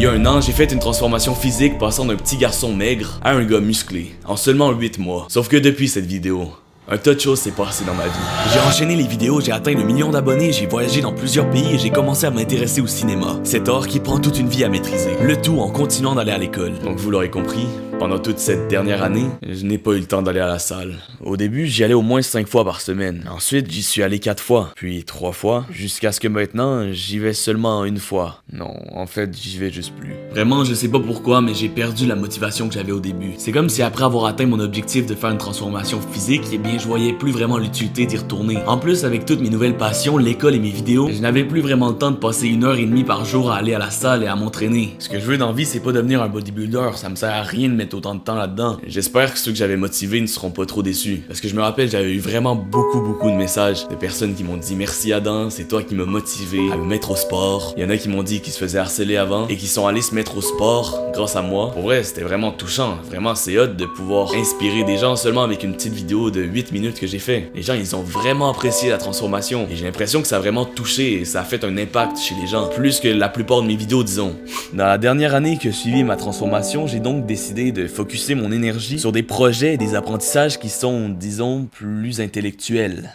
y a un an, j'ai fait une transformation physique passant d'un petit garçon maigre à un gars musclé, en seulement 8 mois. Sauf que depuis cette vidéo, un tas de choses s'est passé dans ma vie. J'ai enchaîné les vidéos, j'ai atteint le 1 million d'abonnés, j'ai voyagé dans plusieurs pays et j'ai commencé à m'intéresser au cinéma. Cet art qui prend toute une vie à maîtriser. Le tout en continuant d'aller à l'école. Donc vous l'aurez compris, pendant toute cette dernière année, je n'ai pas eu le temps d'aller à la salle. Au début, j'y allais au moins 5 fois par semaine. Ensuite, j'y suis allé 4 fois, puis 3 fois, jusqu'à ce que maintenant, j'y vais seulement 1 fois. Non, en fait, j'y vais juste plus. Vraiment, je sais pas pourquoi, mais j'ai perdu la motivation que j'avais au début. C'est comme si après avoir atteint mon objectif de faire une transformation physique, eh bien, je voyais plus vraiment l'utilité d'y retourner. En plus, avec toutes mes nouvelles passions, l'école et mes vidéos, je n'avais plus vraiment le temps de passer 1h30 par jour à aller à la salle et à m'entraîner. Ce que je veux dans la vie, c'est pas devenir un bodybuilder, ça me sert à rien de mettre autant de temps là-dedans. J'espère que ceux que j'avais motivés ne seront pas trop déçus. Parce que je me rappelle, j'avais eu vraiment beaucoup de messages de personnes qui m'ont dit merci Adam, c'est toi qui m'as motivé à me mettre au sport. Il y en a qui m'ont dit qu'ils se faisaient harceler avant et qui sont allés se mettre au sport grâce à moi. Pour vrai, c'était vraiment touchant. Vraiment, c'est hot de pouvoir inspirer des gens seulement avec une petite vidéo de 8 minutes que j'ai fait. Les gens, ils ont vraiment apprécié la transformation. Et j'ai l'impression que ça a vraiment touché et ça a fait un impact chez les gens. Plus que la plupart de mes vidéos, disons. Dans la dernière année que suivit ma transformation, j'ai donc décidé de focuser mon énergie sur des projets et des apprentissages qui sont, disons, plus intellectuels.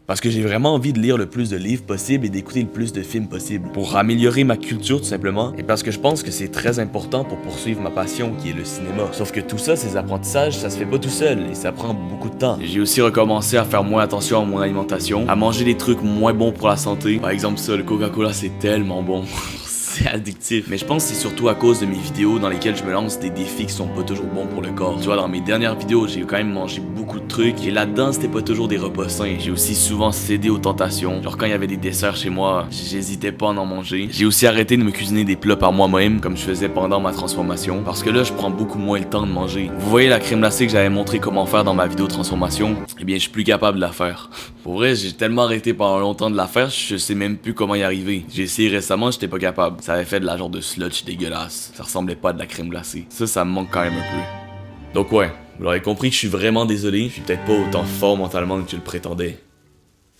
Parce que j'ai vraiment envie de lire le plus de livres possible et d'écouter le plus de films possible. Pour améliorer ma culture tout simplement. Et parce que je pense que c'est très important pour poursuivre ma passion qui est le cinéma. Sauf que tout ça, ces apprentissages, ça se fait pas tout seul et ça prend beaucoup de temps. J'ai aussi recommencé à faire moins attention à mon alimentation, à manger des trucs moins bons pour la santé. Par exemple ça, le Coca-Cola c'est tellement bon. C'est addictif. Mais je pense que c'est surtout à cause de mes vidéos dans lesquelles je me lance des défis qui sont pas toujours bons pour le corps. Tu vois, dans mes dernières vidéos, j'ai quand même mangé beaucoup de trucs et là-dedans, c'était pas toujours des repas sains. J'ai aussi souvent cédé aux tentations. Genre quand il y avait des desserts chez moi, j'hésitais pas à en manger. J'ai aussi arrêté de me cuisiner des plats par moi-même, comme je faisais pendant ma transformation, parce que là, je prends beaucoup moins le temps de manger. Vous voyez la crème glacée que j'avais montré comment faire dans ma vidéo transformation? Eh bien, je suis plus capable de la faire. Pour vrai, j'ai tellement arrêté pendant longtemps de la faire, je sais même plus comment y arriver. J'ai essayé récemment, j'étais pas capable. Ça avait fait de la genre de sludge dégueulasse. Ça ressemblait pas à de la crème glacée. Ça me manque quand même un peu. Donc ouais, vous l'aurez compris que je suis vraiment désolé. Je suis peut-être pas autant fort mentalement que tu le prétendais.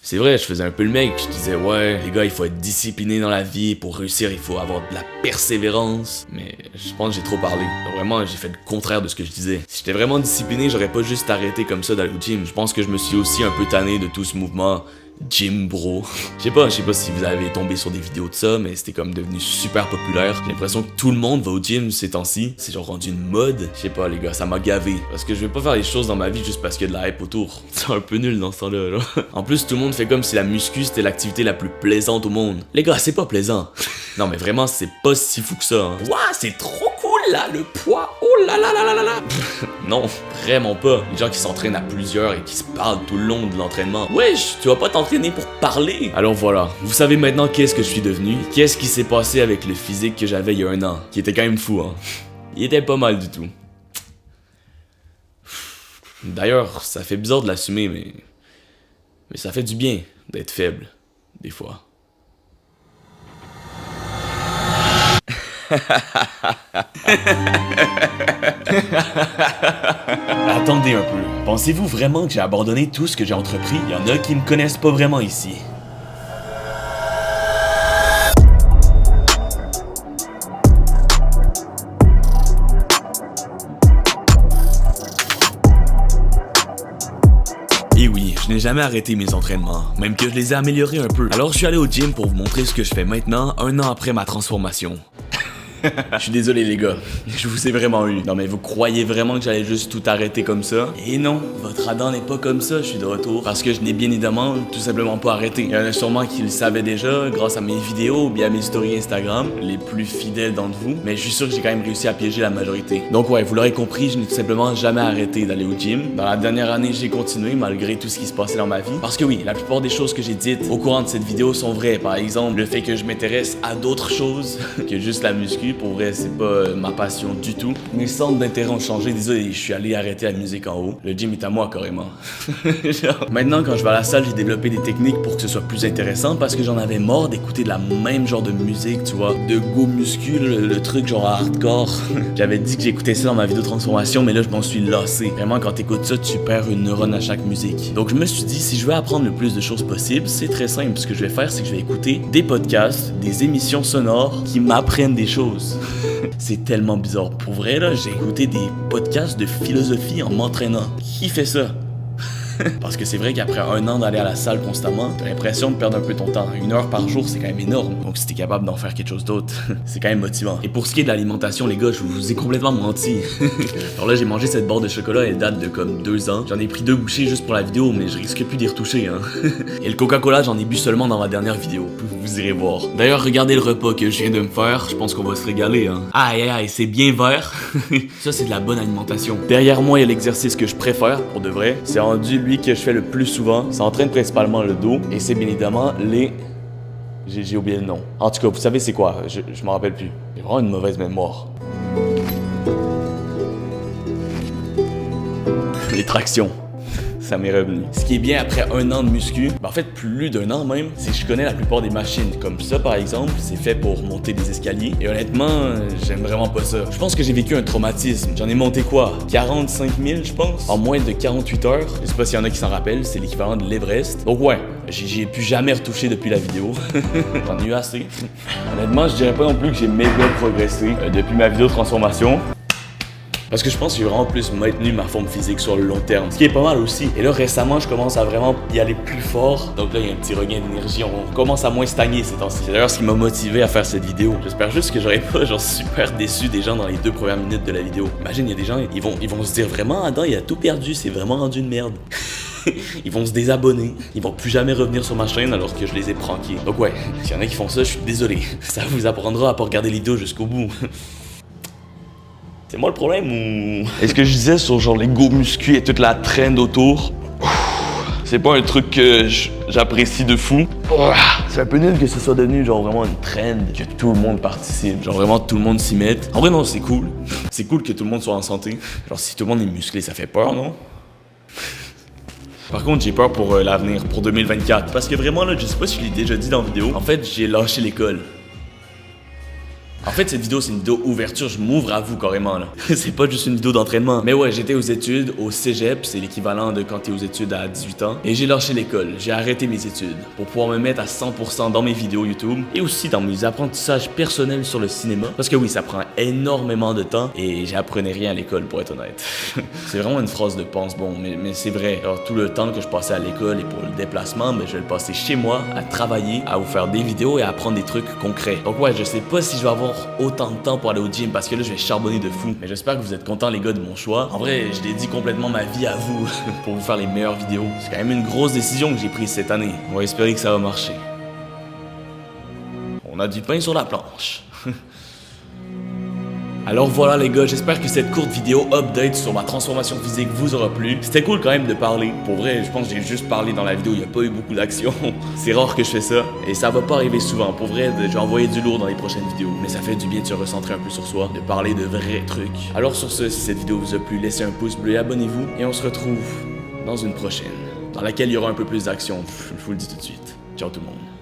C'est vrai, je faisais un peu le mec, je disais ouais, les gars, il faut être discipliné dans la vie, pour réussir, il faut avoir de la persévérance. Mais je pense que j'ai trop parlé. Donc vraiment, j'ai fait le contraire de ce que je disais. Si j'étais vraiment discipliné, j'aurais pas juste arrêté comme ça d'aller au gym. Je pense que je me suis aussi un peu tanné de tout ce mouvement gym bro. Je sais pas si vous avez tombé sur des vidéos de ça, mais c'était comme devenu super populaire. J'ai l'impression que tout le monde va au gym ces temps-ci. C'est genre rendu une mode. Je sais pas les gars, ça m'a gavé. Parce que je vais pas faire les choses dans ma vie juste parce qu'il y a de la hype autour. C'est un peu nul dans ce temps-là, là. En plus, tout le monde fait comme si la muscu c'était l'activité la plus plaisante au monde. Les gars, c'est pas plaisant. Non mais vraiment, c'est pas si fou que ça. Hein. Ouah, c'est trop cool là, le poids. Oh là là là là là là. Non, vraiment pas. Les gens qui s'entraînent à plusieurs et qui se parlent tout le long de l'entraînement. Wesh, tu vas pas t'entraîner pour parler. Alors voilà, vous savez maintenant qu'est-ce que je suis devenu, qu'est-ce qui s'est passé avec le physique que j'avais il y a 1 an, qui était quand même fou, hein. Il était pas mal du tout. D'ailleurs, ça fait bizarre de l'assumer, mais ça fait du bien d'être faible, des fois. Attendez un peu. Pensez-vous vraiment que j'ai abandonné tout ce que j'ai entrepris? Il y en a qui me connaissent pas vraiment ici. Et oui, je n'ai jamais arrêté mes entraînements, même que je les ai améliorés un peu. Alors je suis allé au gym pour vous montrer ce que je fais maintenant, 1 an après ma transformation. Je suis désolé les gars, je vous ai vraiment eu. Non mais vous croyez vraiment que j'allais juste tout arrêter comme ça? Et non, votre Adam n'est pas comme ça, je suis de retour. Parce que je n'ai bien évidemment tout simplement pas arrêté. Il y en a sûrement qui le savaient déjà grâce à mes vidéos ou bien à mes stories Instagram, les plus fidèles d'entre vous. Mais je suis sûr que j'ai quand même réussi à piéger la majorité. Donc ouais, vous l'aurez compris, je n'ai tout simplement jamais arrêté d'aller au gym. Dans la dernière année, j'ai continué malgré tout ce qui se passait dans ma vie. Parce que oui, la plupart des choses que j'ai dites au courant de cette vidéo sont vraies. Par exemple, le fait que je m'intéresse à d'autres choses que juste la muscu. Pour vrai, c'est pas ma passion du tout. Mes centres d'intérêt ont changé. Désolé, je suis allé arrêter la musique en haut. Le gym est à moi carrément. Maintenant, quand je vais à la salle, j'ai développé des techniques pour que ce soit plus intéressant parce que j'en avais marre d'écouter la même genre de musique, tu vois. De go muscu, le truc genre hardcore. J'avais dit que j'écoutais ça dans ma vidéo transformation, mais là, je m'en suis lassé. Vraiment, quand t'écoutes ça, tu perds une neurone à chaque musique. Donc, je me suis dit, si je veux apprendre le plus de choses possible, c'est très simple. Ce que je vais faire, c'est que je vais écouter des podcasts, des émissions sonores qui m'apprennent des choses. chose. C'est tellement bizarre. Pour vrai, là, j'ai écouté des podcasts de philosophie en m'entraînant. Qui fait ça? Parce que c'est vrai qu'après un an d'aller à la salle constamment, t'as l'impression de perdre un peu ton temps. 1 heure par jour, c'est quand même énorme. Donc si t'es capable d'en faire quelque chose d'autre, c'est quand même motivant. Et pour ce qui est de l'alimentation, les gars, je vous ai complètement menti. Alors là, j'ai mangé cette barre de chocolat, elle date de comme 2 ans. J'en ai pris 2 bouchées juste pour la vidéo, mais je risque plus d'y retoucher, hein. Et le Coca-Cola, j'en ai bu seulement dans ma dernière vidéo. Vous irez voir. D'ailleurs, regardez le repas que je viens de me faire. Je pense qu'on va se régaler, hein. Aïe, aïe, c'est bien vert. Ça, c'est de la bonne alimentation. Derrière moi, il y a l'exercice que je préfère, pour de vrai. C'est rendu lui que je fais le plus souvent. Ça entraîne principalement le dos. Et c'est bien évidemment les... J'ai oublié le nom. En tout cas, vous savez c'est quoi? Je m'en rappelle plus. J'ai vraiment une mauvaise mémoire. Les tractions. Ça m'est revenu. Ce qui est bien après 1 an de muscu, en fait plus d'1 an même, c'est que je connais la plupart des machines. Comme ça par exemple, c'est fait pour monter des escaliers. Et honnêtement, j'aime vraiment pas ça. Je pense que j'ai vécu un traumatisme. J'en ai monté quoi? 45 000 je pense? En moins de 48 heures. Je sais pas s'il y en a qui s'en rappellent, c'est l'équivalent de l'Everest. Donc ouais, j'y ai plus jamais retouché depuis la vidéo. J'en ai eu assez. Honnêtement, je dirais pas non plus que j'ai méga progressé depuis ma vidéo de transformation. Parce que je pense que j'ai vraiment plus maintenu ma forme physique sur le long terme. Ce qui est pas mal aussi. Et là, récemment, je commence à vraiment y aller plus fort. Donc là, il y a un petit regain d'énergie. On commence à moins stagner ces temps-ci. C'est d'ailleurs ce qui m'a motivé à faire cette vidéo. J'espère juste que j'aurai pas genre super déçu des gens dans les 2 premières minutes de la vidéo. Imagine, il y a des gens, ils vont se dire vraiment, Adam, il a tout perdu. C'est vraiment rendu une merde. Ils vont se désabonner. Ils vont plus jamais revenir sur ma chaîne alors que je les ai prankés. Donc ouais, s'il y en a qui font ça, je suis désolé. Ça vous apprendra à pas regarder les vidéos jusqu'au bout. C'est moi le problème ou... Est-ce que je disais sur genre les go muscu et toute la trend autour? C'est pas un truc que j'apprécie de fou. C'est un peu nul que ce soit devenu genre vraiment une trend, que tout le monde participe, genre vraiment tout le monde s'y mette. En vrai non, c'est cool. C'est cool que tout le monde soit en santé. Genre si tout le monde est musclé, ça fait peur, non? Par contre, j'ai peur pour l'avenir, pour 2024. Parce que vraiment là, je sais pas si je l'ai déjà dit dans la vidéo, en fait j'ai lâché l'école. En fait, cette vidéo, c'est une vidéo ouverture, je m'ouvre à vous carrément là. C'est pas juste une vidéo d'entraînement. Mais ouais, j'étais aux études, au cégep, c'est l'équivalent de quand t'es aux études à 18 ans. Et j'ai lâché l'école, j'ai arrêté mes études pour pouvoir me mettre à 100% dans mes vidéos YouTube et aussi dans mes apprentissages personnels sur le cinéma. Parce que oui, ça prend énormément de temps et j'apprenais rien à l'école pour être honnête. C'est vraiment une phrase de pense-bon, mais c'est vrai. Alors tout le temps que je passais à l'école et pour le déplacement, ben, je vais le passer chez moi, à travailler, à vous faire des vidéos et à apprendre des trucs concrets. Donc ouais, je sais pas si je vais avoir autant de temps pour aller au gym parce que là je vais charbonner de fou. Mais j'espère que vous êtes contents les gars de mon choix. En vrai, je dédie complètement ma vie à vous pour vous faire les meilleures vidéos. C'est quand même une grosse décision que j'ai prise cette année. On va espérer que ça va marcher. On a du pain sur la planche. Alors voilà les gars, j'espère que cette courte vidéo update sur ma transformation physique vous aura plu. C'était cool quand même de parler. Pour vrai, je pense que j'ai juste parlé dans la vidéo, il n'y a pas eu beaucoup d'action. C'est rare que je fais ça et ça va pas arriver souvent. Pour vrai, j'ai envoyé du lourd dans les prochaines vidéos. Mais ça fait du bien de se recentrer un peu sur soi, de parler de vrais trucs. Alors sur ce, si cette vidéo vous a plu, laissez un pouce bleu et abonnez-vous. Et on se retrouve dans une prochaine, dans laquelle il y aura un peu plus d'action. Je vous le dis tout de suite. Ciao tout le monde.